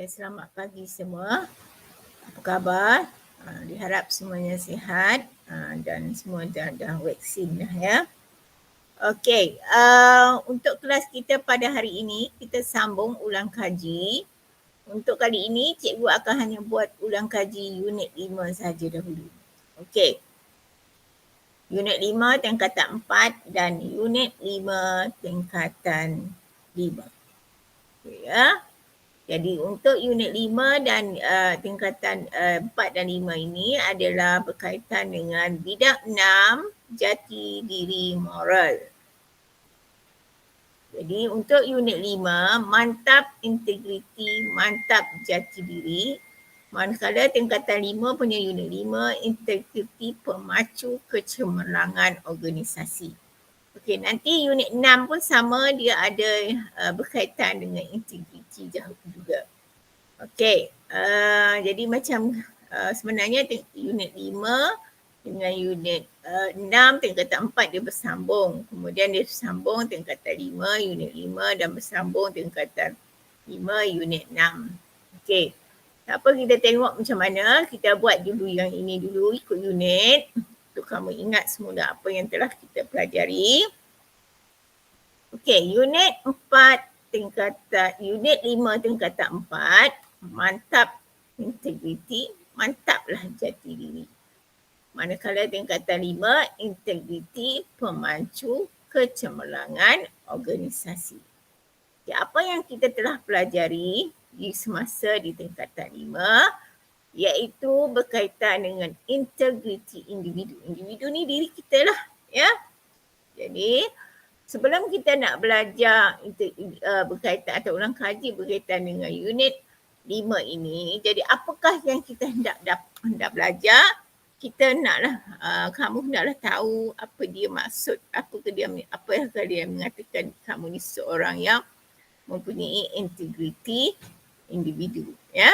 Okay, selamat pagi semua. Apa khabar? Diharap semuanya sihat dan semua dah vaksin dah ya. Okey, untuk kelas kita pada hari ini, kita sambung ulang kaji. Untuk kali ini, cikgu akan hanya buat ulang kaji unit 5 saja dahulu. Okey. Unit 5 tingkatan 4 dan unit 5 tingkatan 5. Okay, ya. Jadi untuk unit 5 dan tingkatan 4 dan 5 ini adalah berkaitan dengan bidang 6 jati diri moral. Jadi untuk unit 5 mantap integriti, mantap jati diri. Manakala tingkatan 5 punya unit 5 integriti pemacu kecemerlangan organisasi. Okey, nanti unit 6 pun sama, dia ada berkaitan dengan integriti juga. Okey, jadi macam sebenarnya unit 5 dengan unit 6 tingkatan 4 dia bersambung. Kemudian dia bersambung tingkatan 5, unit 5 dan bersambung tingkatan 5, unit 6. Okey, tak apa kita tengok macam mana. Kita buat dulu yang ini dulu ikut unit. Untuk kamu ingat semula apa yang telah kita pelajari. Okey, unit 4 tingkatan, unit 5 tingkatan 4. Mantap integriti, mantaplah jati diri. Manakala tingkatan 5, integriti pemacu kecemerlangan organisasi. Okay, apa yang kita telah pelajari di semasa di tingkatan 5 iaitu berkaitan dengan integriti individu. Individu ni diri kita lah, ya. Jadi sebelum kita nak belajar berkaitan atau ulang kaji berkaitan dengan unit 5 ini, jadi apakah yang kita hendak belajar? Kita naklah, kamu hendaklah tahu apa dia maksud, apa yang dia mengatakan kamu ni seorang yang mempunyai integriti individu, ya.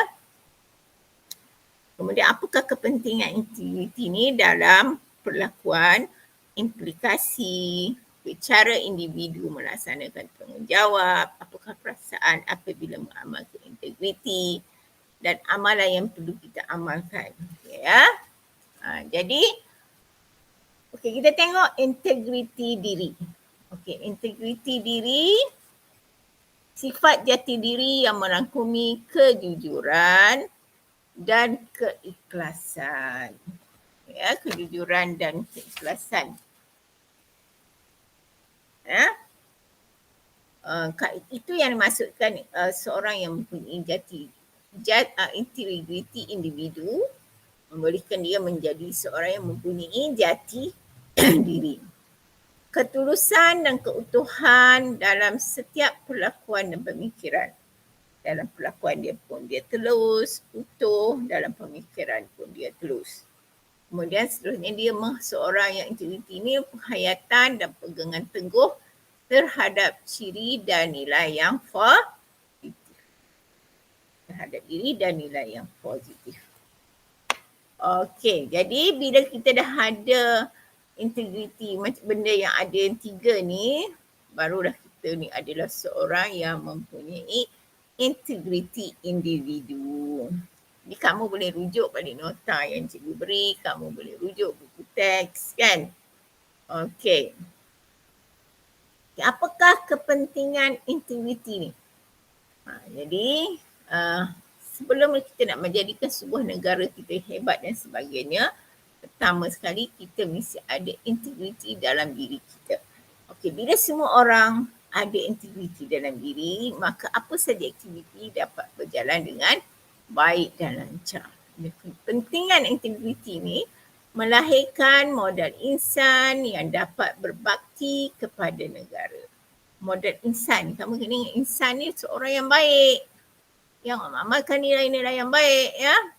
Kemudian apakah kepentingan integriti ni dalam perlakuan, implikasi, cara individu melaksanakan tanggungjawab, apakah perasaan apabila mengamalkan integriti dan amalan yang perlu kita amalkan. Okay, ya. Jadi, kita tengok integriti diri. Integriti diri, sifat jati diri yang merangkumi kejujuran dan keikhlasan. Ya, kejujuran dan keikhlasan. Ya. Itu yang dimaksudkan seorang yang mempunyai integriti individu, membolehkan dia menjadi seorang yang mempunyai jati diri. Ketulusan dan keutuhan dalam setiap perlakuan dan pemikiran. Dalam perlakuan dia pun dia tulus, utuh, dalam pemikiran pun dia tulus. Kemudian seterusnya dia seorang yang integriti ini penghayatan dan pegangan teguh terhadap ciri dan nilai yang positif. Terhadap diri dan nilai yang positif. Okey, jadi bila kita dah ada integriti macam benda yang ada yang 3 ni, barulah kita ni adalah seorang yang mempunyai integriti individu. Jadi kamu boleh rujuk balik nota yang cikgu beri, kamu boleh rujuk buku teks kan. Okey. Apakah kepentingan integriti ni? Jadi sebelum kita nak menjadikan sebuah negara kita hebat dan sebagainya, pertama sekali kita mesti ada integriti dalam diri kita. Okey, bila semua orang ada integriti dalam diri, maka apa saja aktiviti dapat berjalan dengan baik dan lancar. Kepentingan integriti ni melahirkan modal insan yang dapat berbakti kepada negara. Modal insan, kamu kena ingat insan ni seorang yang baik, yang mengamalkan nilai-nilai yang baik, ya.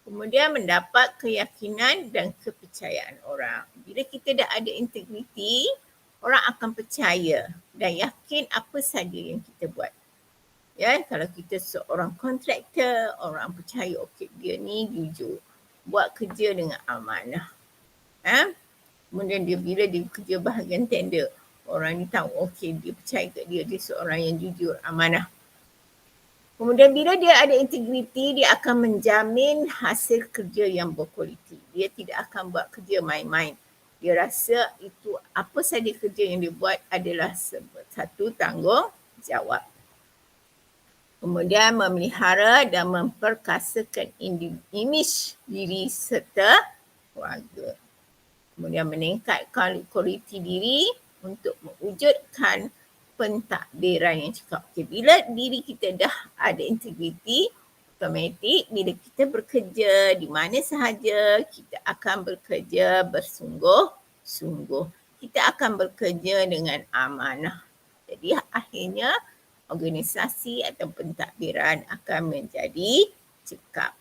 Kemudian mendapat keyakinan dan kepercayaan orang. Bila kita dah ada integriti, orang akan percaya dan yakin apa saja yang kita buat. Ya, kalau kita seorang kontraktor, orang percaya okey dia ni jujur, buat kerja dengan amanah. Kemudian bila dia kerja bahagian tender, orang ni tahu okey dia percaya kat dia seorang yang jujur, amanah. Kemudian bila dia ada integriti, dia akan menjamin hasil kerja yang berkualiti. Dia tidak akan buat kerja main-main. Dia rasa itu apa saja kerja yang dia buat adalah satu tanggungjawab. Kemudian memelihara dan memperkasakan imej diri serta keluarga. Kemudian meningkatkan kualiti diri untuk mewujudkan pentadbiran yang cakap. Okay, bila diri kita dah ada integriti, automatik bila kita bekerja di mana sahaja, kita akan bekerja bersungguh-sungguh. Kita akan bekerja dengan amanah. Jadi akhirnya organisasi atau pentadbiran akan menjadi cekap.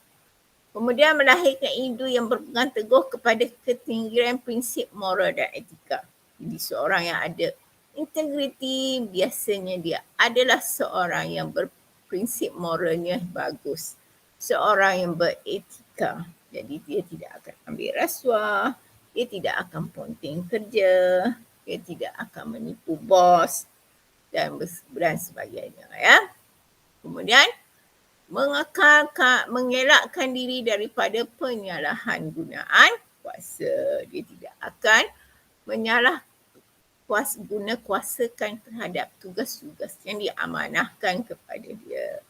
Kemudian melahirkan individu yang berpegang teguh kepada ketinggian prinsip moral dan etika. Jadi seorang yang ada integriti biasanya dia adalah seorang yang berprinsip moralnya bagus. Seorang yang beretika. Jadi dia tidak akan ambil rasuah, dia tidak akan ponteng kerja, dia tidak akan menipu bos dan sebagainya. Ya. Kemudian mengelakkan diri daripada penyalahan gunaan kuasa. Dia tidak akan guna kuasakan terhadap tugas-tugas yang diamanahkan kepada dia.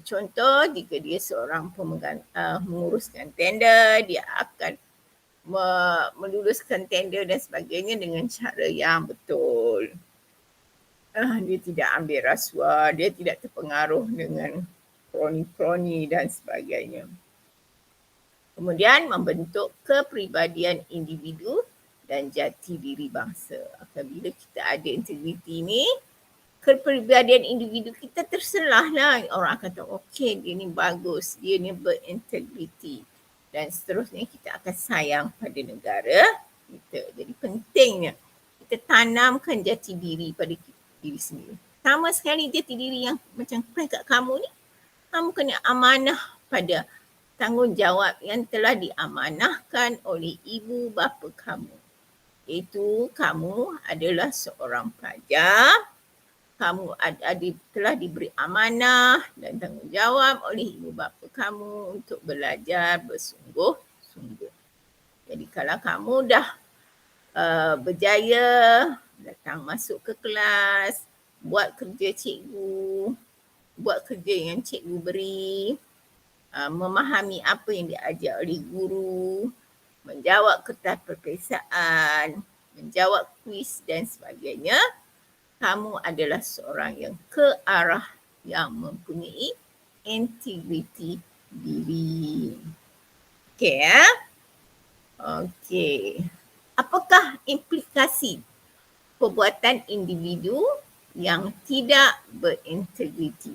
Contoh, jika dia seorang pemegang menguruskan tender, dia akan meluluskan tender dan sebagainya dengan cara yang betul. Dia tidak ambil rasuah, dia tidak terpengaruh dengan kroni-kroni dan sebagainya. Kemudian membentuk kepribadian individu dan jati diri bangsa. Apabila kita ada integriti ni, kepribadian individu kita terselahlah. Orang akan tahu, okey dia ni bagus, dia ni berintegriti. Dan seterusnya kita akan sayang pada negara kita. Jadi pentingnya kita tanamkan jati diri pada diri sendiri. Sama sekali jati diri yang macam kat kamu ni, kamu kena amanah pada tanggungjawab yang telah diamanahkan oleh ibu bapa kamu. Iaitu kamu adalah seorang pelajar, kamu telah diberi amanah dan tanggungjawab oleh ibu bapa kamu untuk belajar bersungguh-sungguh. Jadi kalau kamu dah berjaya, datang masuk ke kelas, buat kerja cikgu, buat kerja yang cikgu beri, memahami apa yang diajar oleh guru, menjawab kertas peperiksaan, menjawab kuis dan sebagainya, kamu adalah seorang yang ke arah yang mempunyai integriti diri. Okey ya? Okey. Apakah implikasi perbuatan individu yang tidak berintegriti?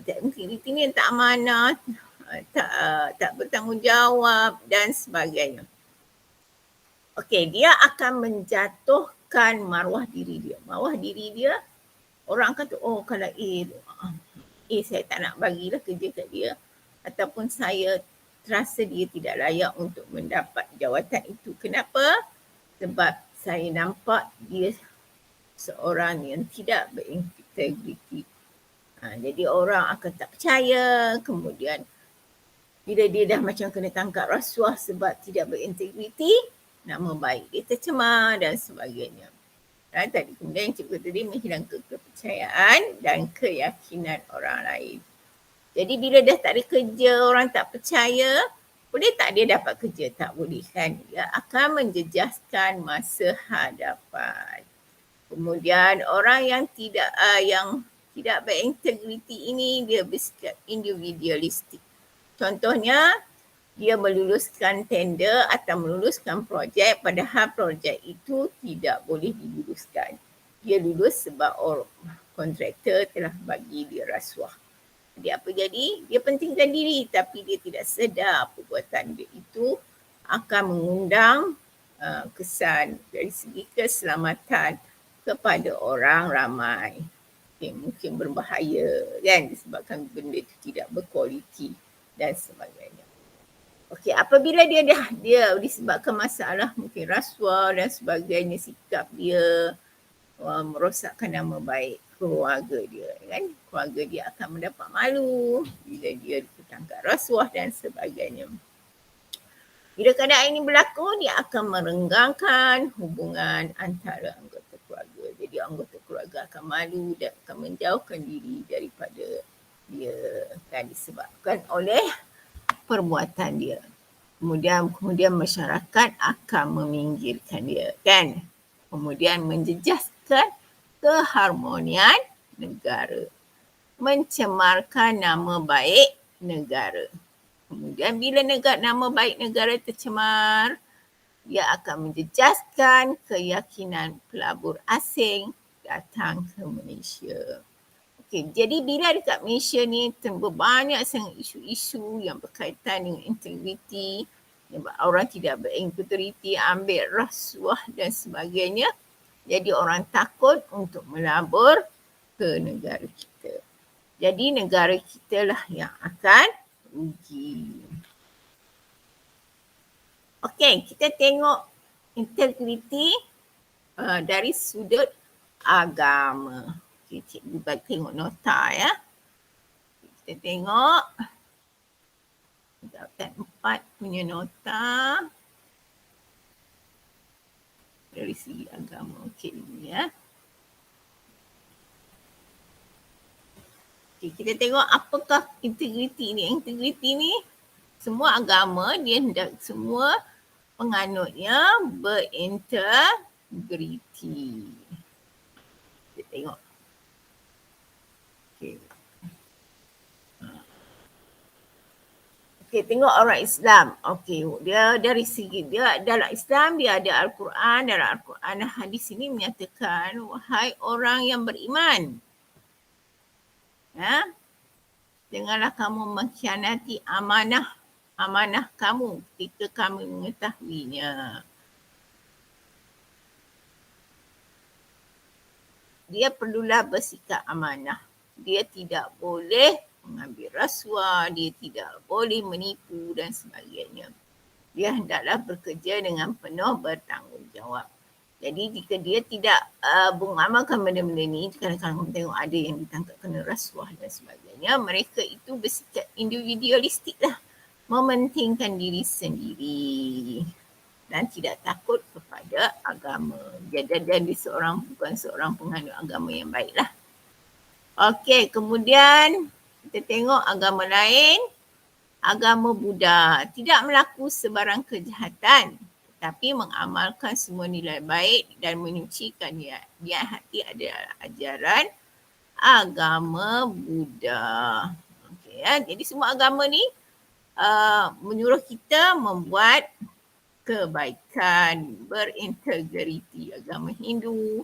Integriti ni tak amanah, tak bertanggungjawab dan sebagainya. Okey, dia akan menjatuhkan maruah diri dia. Maruah diri dia, orang kata, oh kalau saya tak nak bagilah kerja kat dia. Ataupun saya terasa dia tidak layak untuk mendapat jawatan itu. Kenapa? Sebab saya nampak dia seorang yang tidak berintegriti. Jadi orang akan tak percaya, kemudian bila dia dah macam kena tangkap rasuah sebab tidak berintegriti, nama baik dia tercemar dan sebagainya. Tadi kemudian cikgu tadi menghilangkan kepercayaan dan keyakinan orang lain. Jadi bila dah tak ada kerja, orang tak percaya, boleh tak dia dapat kerja? Tak boleh kan. Dia akan menjejaskan masa hadapan. Kemudian orang yang tidak berintegriti ini, dia bersikap individualistik. Contohnya, dia meluluskan tender atau meluluskan projek, padahal projek itu tidak boleh diluluskan. Dia lulus sebab kontraktor telah bagi dia rasuah. Jadi apa jadi? Dia pentingkan diri tapi dia tidak sedar perbuatan dia itu akan mengundang kesan dari segi keselamatan kepada orang ramai. Mungkin berbahaya kan disebabkan benda itu tidak berkualiti dan sebagainya. Okey, apabila dia disebabkan masalah mungkin rasuah dan sebagainya, sikap dia merosakkan nama baik keluarga dia kan. Keluarga dia akan mendapat malu bila dia tertangkap rasuah dan sebagainya. Bila keadaan ini berlaku, dia akan merenggangkan hubungan antara anggota keluarga. Jadi anggota keluarga akan malu dan akan menjauhkan diri daripada dia kan disebabkan oleh perbuatan dia. Kemudian masyarakat akan meminggirkan dia kan. Kemudian menjejaskan keharmonian negara. Mencemarkan nama baik negara. Kemudian bila nama baik negara tercemar, ia akan menjejaskan keyakinan pelabur asing datang ke Malaysia. Okey, jadi bila dekat Malaysia ni banyak sangat isu-isu yang berkaitan dengan integriti, orang tidak berintegriti, ambil rasuah dan sebagainya. Jadi orang takut untuk melabur ke negara kita. Jadi negara kita lah yang akan rugi. Okey, kita tengok integriti dari sudut agama. Okay, cikgu bagi tengok nota ya. Kita tengok tingkatan 4 punya nota dari segi agama. Okey ini ya. Okay, kita tengok apakah integriti ni. Integriti ni semua agama dia hendak semua penganutnya berintegriti. Kita tengok. Okay. Okay, tengok orang Islam. Okay, dia dari segi dia dalam Islam dia ada Al-Quran. Dalam Al-Quran hadis ini menyatakan, wahai orang yang beriman, ya, janganlah kamu mengkhianati amanah kamu ketika kami mengetahuinya. Dia perlulah bersikap amanah. Dia tidak boleh mengambil rasuah, dia tidak boleh menipu dan sebagainya. Dia hendaklah bekerja dengan penuh bertanggungjawab. Jadi jika dia tidak mengamalkan benda-benda ni, kadang-kadang tengok ada yang ditangkap kena rasuah dan sebagainya, mereka itu bersikap individualistik lah. Mementingkan diri sendiri dan tidak takut kepada agama. Jadi dia bukan seorang penganut agama yang baiklah. Okey, kemudian kita tengok agama lain. Agama Buddha tidak melaku sebarang kejahatan, tetapi mengamalkan semua nilai baik dan menyucikan niat. Niat hati adalah ajaran agama Buddha. Okey ya, jadi semua agama ni menyuruh kita membuat kebaikan, berintegriti. Agama Hindu,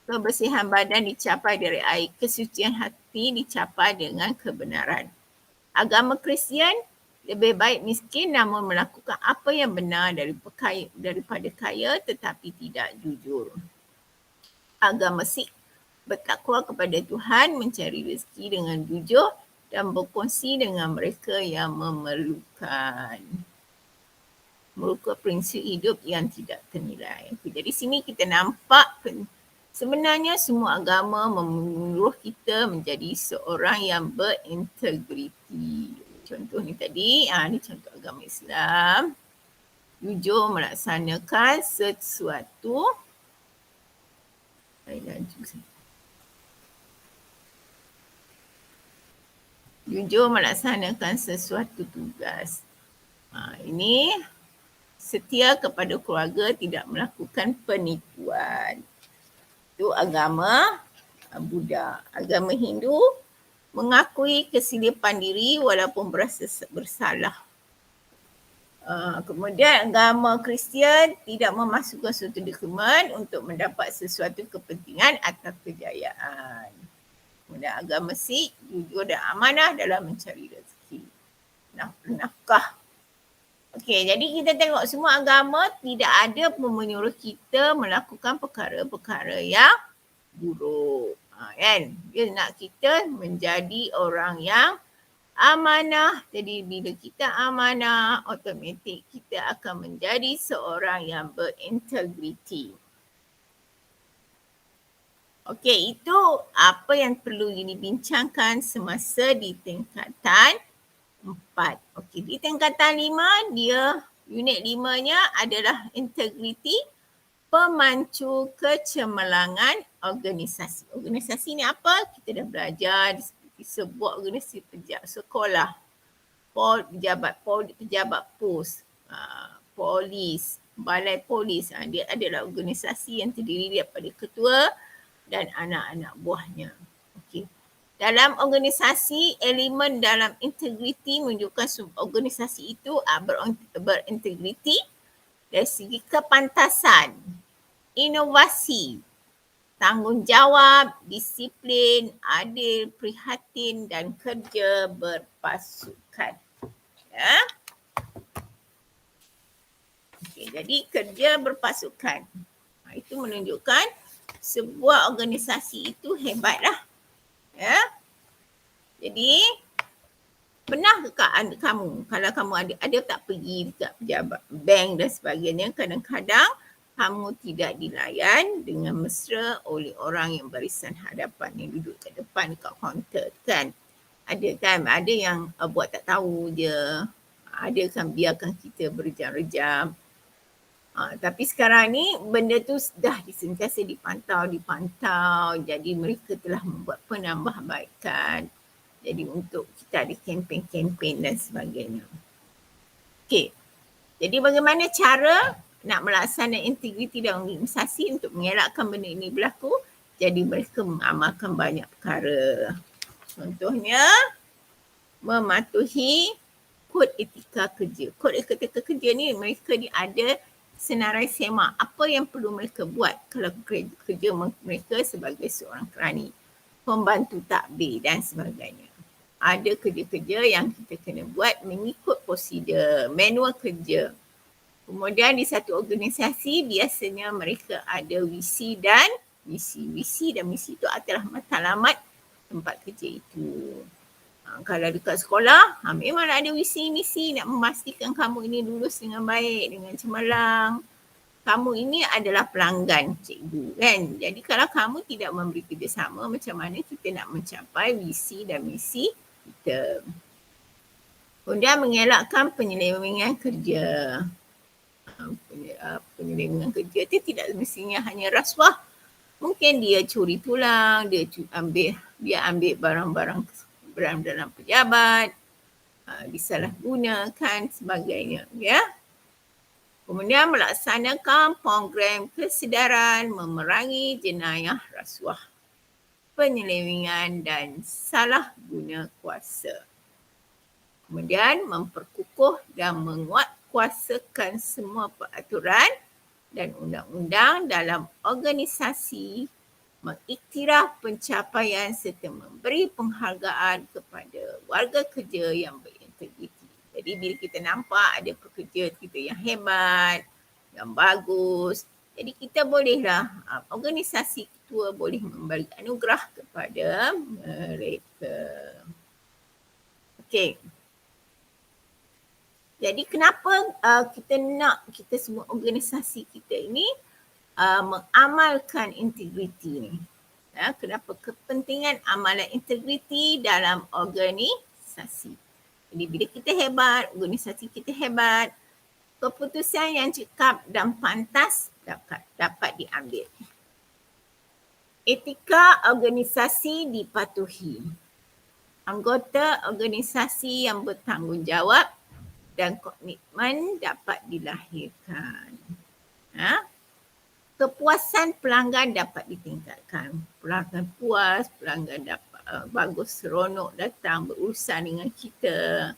kebersihan badan dicapai dari air, kesucian hati dicapai dengan kebenaran. Agama Kristian, lebih baik miskin namun melakukan apa yang benar daripada kaya tetapi tidak jujur. Agama Sikh, bertakwa kepada Tuhan, mencari rezeki dengan jujur dan berkongsi dengan mereka yang memerlukan. Merupakan prinsip hidup yang tidak ternilai. Jadi sini kita nampak sebenarnya semua agama menyuruh kita menjadi seorang yang berintegriti. Contoh ni tadi, ni contoh agama Islam. Jujur melaksanakan sesuatu. Jujur melaksanakan sesuatu tugas. Ini setia kepada keluarga, tidak melakukan penipuan. Itu agama Buddha. Agama Hindu mengakui kesilapan diri walaupun berasa bersalah. Kemudian agama Kristian tidak memasukkan suatu dokumen untuk mendapat sesuatu kepentingan atau kejayaan. Kemudian agama Sikh jujur dan amanah dalam mencari rezeki. Nafkah. Okey, jadi kita tengok semua agama tidak ada pun menyuruh kita melakukan perkara-perkara yang buruk. Kan? Dia nak kita menjadi orang yang amanah. Jadi bila kita amanah, automatik kita akan menjadi seorang yang berintegriti. Okey, itu apa yang perlu dibincangkan semasa di tingkatan 4. Okey, di tingkatan 5, dia unit 5-nya adalah integriti, pemacu kecemerlangan organisasi. Organisasi ni apa? Kita dah belajar seperti sebuah organisasi sekolah, pejabat pos, polis, balai polis. Dia adalah organisasi yang terdiri daripada ketua dan anak-anak buahnya. Okey. Dalam organisasi, elemen dalam integriti menunjukkan organisasi itu berintegriti dari segi kepantasan, inovasi, tanggungjawab, disiplin, adil, prihatin dan kerja berpasukan. Ya. Okay, jadi kerja berpasukan. Itu menunjukkan sebuah organisasi itu hebatlah. Ya. Jadi pernah ke kamu kalau kamu ada tak pergi dekat pejabat bank dan sebagainya, kadang-kadang kamu tidak dilayan dengan mesra oleh orang yang barisan hadapan yang duduk kat depan dekat kaunter kan. Ada yang buat tak tahu je. Ada kan biarkan kita berjam-jam. Tapi sekarang ni benda tu dah sentiasa dipantau. Jadi mereka telah membuat penambahbaikan. Jadi untuk kita ada kempen-kempen dan sebagainya. Okey. Jadi bagaimana cara nak melaksanakan integriti dalam organisasi untuk mengelakkan benda ini berlaku? Jadi mereka mengamalkan banyak perkara. Contohnya, mematuhi kod etika kerja. Kod etika kerja ni mereka ada senarai semak apa yang perlu mereka buat kalau kerja mereka sebagai seorang kerani, pembantu takbir dan sebagainya. Ada kerja-kerja yang kita kena buat mengikut prosedur, manual kerja. Kemudian di satu organisasi biasanya mereka ada visi dan misi. Visi dan misi itu adalah matlamat tempat kerja itu. Kalau dekat sekolah, memang ada visi misi nak memastikan kamu ini lulus dengan baik, dengan cemerlang. Kamu ini adalah pelanggan cikgu kan. Jadi kalau kamu tidak memberi kerjasama, macam mana kita nak mencapai visi dan misi kita. Kemudian mengelakkan penyelewengan kerja. Penyelewengan kerja itu tidak mestinya hanya rasuah. Mungkin dia curi tulang, dia ambil barang-barang dalam pejabat, disalahgunakan sebagainya. Ya. Kemudian melaksanakan program kesedaran memerangi jenayah rasuah, penyelewengan dan salah guna kuasa. Kemudian memperkukuh dan menguatkuasakan semua peraturan dan undang-undang dalam organisasi, mengiktiraf pencapaian serta memberi penghargaan kepada warga kerja yang berintegriti. Jadi bila kita nampak ada pekerja kita yang hebat, yang bagus, jadi kita bolehlah, organisasi ketua boleh memberi anugerah kepada mereka. Okey. Jadi kenapa kita semua organisasi kita ini mengamalkan integriti ni? Ya, kenapa kepentingan amalan integriti dalam organisasi? Jadi bila kita hebat, organisasi kita hebat, keputusan yang cekap dan pantas dapat diambil. Etika organisasi dipatuhi. Anggota organisasi yang bertanggungjawab dan komitmen dapat dilahirkan. Kepuasan pelanggan dapat ditingkatkan. Pelanggan puas, pelanggan dapat bagus, seronok datang berurusan dengan kita.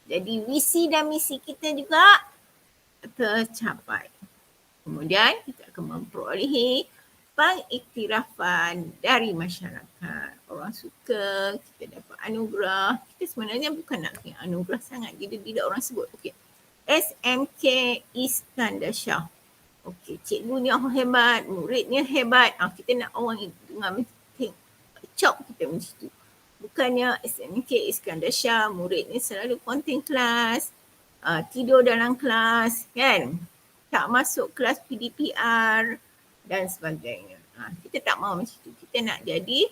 Jadi visi dan misi kita juga tercapai. Kemudian kita akan memperolehi pengiktirafan dari masyarakat. Orang suka, kita dapat anugerah. Kita sebenarnya bukan nak anugerah sangat. Bila orang sebut, okey, SMK Iskandar Shah. Okey, cikgunya hebat, muridnya hebat. Kita nak orang dengar cop kita macam tu. Bukannya SMK Iskandar Shah, muridnya selalu konten kelas, tidur dalam kelas, kan? Tak masuk kelas PDPR dan sebagainya. Kita tak mahu macam tu. Kita nak jadi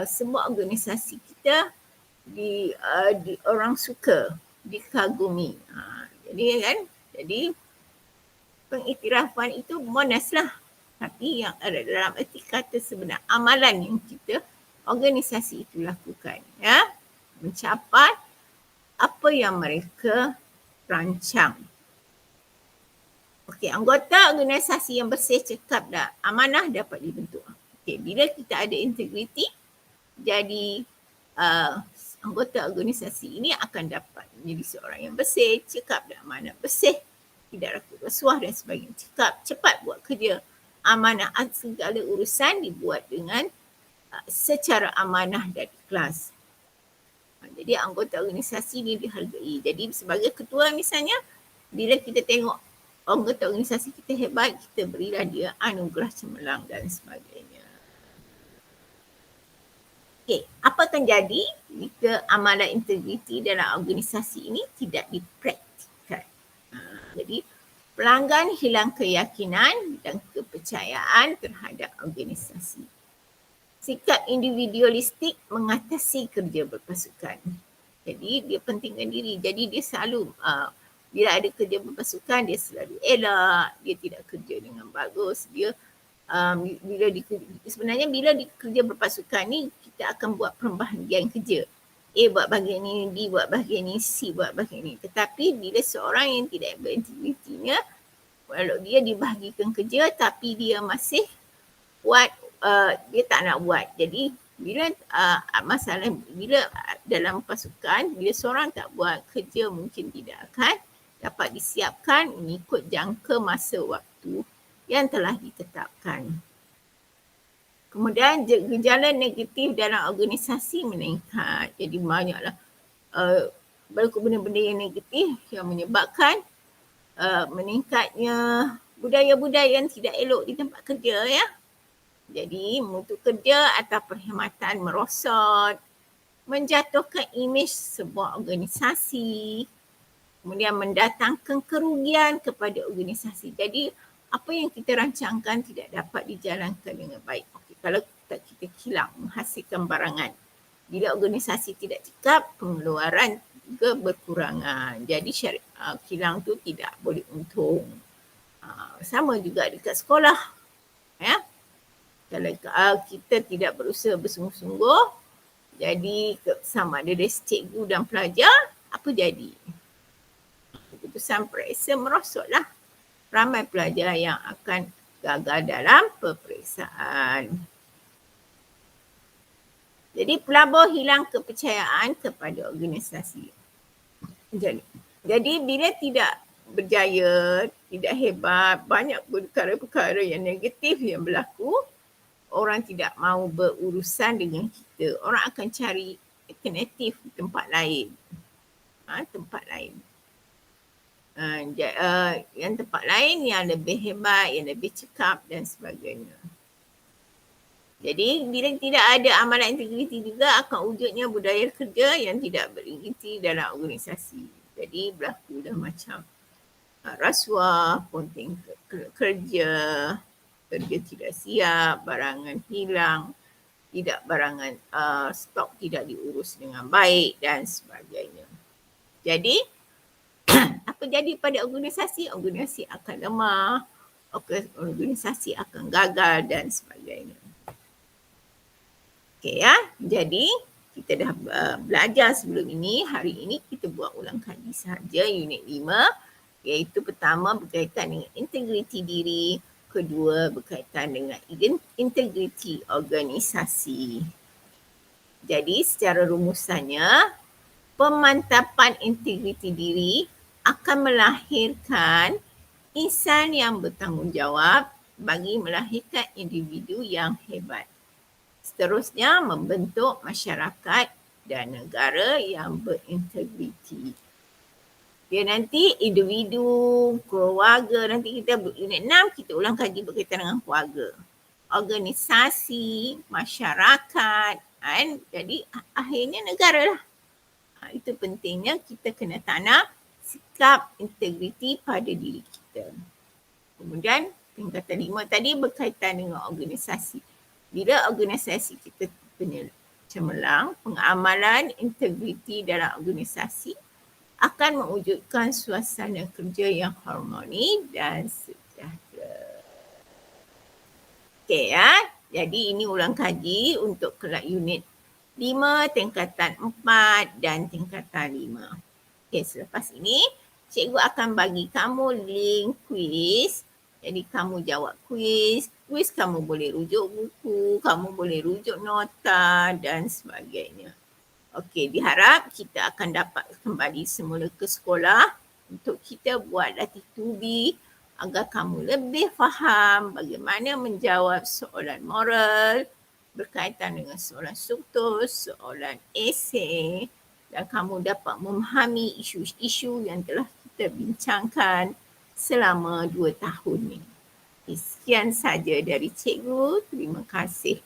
semua organisasi kita di orang suka, dikagumi. Jadi pengiktirafan itu bonus lah. Tapi yang ada dalam erti kata sebenar, amalan yang kita organisasi itu lakukan, ya, mencapai apa yang mereka rancang. Okey, anggota organisasi yang bersih, cekap dan amanah dapat dibentuk. Okey, bila kita ada integriti, jadi anggota organisasi ini akan dapat menjadi seorang yang bersih, cekap dan amanah. Bersih, tidak rakus rasuah dan sebagainya. Cekap, cepat buat kerja. Amanah, segala urusan dibuat dengan secara amanah dan ikhlas. Jadi anggota organisasi ini dihargai. Jadi sebagai ketua misalnya, bila kita tengok anggota organisasi kita hebat, kita berilah dia anugerah cemerlang dan sebagainya. Okey, apa akan jadi jika amalan integriti dalam organisasi ini tidak dipraktikkan? Jadi pelanggan hilang keyakinan dan kepercayaan terhadap organisasi. Sikap individualistik mengatasi kerja berpasukan. Jadi dia pentingkan diri. Jadi dia selalu bila ada kerja berpasukan, dia selalu elak, dia tidak kerja dengan bagus. Dia sebenarnya bila di kerja berpasukan ni, kita akan buat pembahagian kerja. A buat bahagian ni, B buat bahagian ni, C buat bahagian ni. Tetapi bila seorang yang tidak berintegritinya, walau dia dibahagikan kerja tapi dia masih buat, dia tak nak buat. Jadi bila masalah, bila dalam pasukan, bila seorang tak buat, kerja mungkin tidak akan dapat disiapkan mengikut jangka masa waktu yang telah ditetapkan. Kemudian gejala negatif dalam organisasi meningkat. Jadi banyaklah berlaku benda-benda yang negatif yang menyebabkan meningkatnya budaya-budaya yang tidak elok di tempat kerja, ya. Jadi mutu kerja atau perkhidmatan merosot, menjatuhkan imej sebuah organisasi, kemudian mendatangkan kerugian kepada organisasi. Jadi apa yang kita rancangkan tidak dapat dijalankan dengan baik. Okey, kalau kita kilang menghasilkan barangan, bila organisasi tidak cekap, pengeluaran juga berkurangan. Jadi kilang tu tidak boleh untung. Sama juga dekat sekolah, ya. Kalau kita tidak berusaha bersungguh-sungguh, jadi sama ada dari cikgu dan pelajar, apa jadi? Keputusan periksa merosotlah. Ramai pelajar yang akan gagal dalam peperiksaan. Jadi pelabur hilang kepercayaan kepada organisasi. Jadi bila tidak berjaya, tidak hebat, banyak perkara-perkara yang negatif yang berlaku, orang tidak mahu berurusan dengan kita. Orang akan cari alternatif tempat lain. Tempat lain. Yang tempat lain yang lebih hebat, yang lebih cekap dan sebagainya. Jadi bila tidak ada amalan integriti juga, akan wujudnya budaya kerja yang tidak berintegriti dalam organisasi. Jadi berlaku dah macam rasuah, ponting kerja tidak siap, barangan hilang, barangan stok tidak diurus dengan baik dan sebagainya. Jadi apa jadi pada organisasi? Organisasi akan lemah, organisasi akan gagal dan sebagainya. Okey, ya. Jadi kita dah belajar sebelum ini. Hari ini kita buat ulang kaji sahaja unit 5, iaitu pertama berkaitan dengan integriti diri, kedua berkaitan dengan integriti organisasi. Jadi secara rumusannya, pemantapan integriti diri akan melahirkan insan yang bertanggungjawab bagi melahirkan individu yang hebat. Seterusnya, membentuk masyarakat dan negara yang berintegriti. Dia nanti individu, keluarga, nanti kita unit 6 kita ulang kaji berkaitan dengan keluarga. Organisasi, masyarakat, jadi akhirnya negara lah. Itu pentingnya kita kena tanam sikap integriti pada diri kita. Kemudian tingkatan 5 tadi berkaitan dengan organisasi. Bila organisasi kita cemerlang, pengamalan integriti dalam organisasi akan mewujudkan suasana kerja yang harmoni dan sejahtera. Okey ya. Jadi ini ulang kaji untuk kelab unit 5, tingkatan 4 dan tingkatan 5. Okey, selepas ini cikgu akan bagi kamu link kuis. Jadi kamu jawab kuis. Kuis kamu boleh rujuk buku, kamu boleh rujuk nota dan sebagainya. Okey, diharap kita akan dapat kembali semula ke sekolah untuk kita buat latih tubi agar kamu lebih faham bagaimana menjawab soalan moral berkaitan dengan soalan struktur, soalan esei dan kamu dapat memahami isu-isu yang telah kita bincangkan selama 2 tahun ini. Sekian saja dari cikgu. Terima kasih.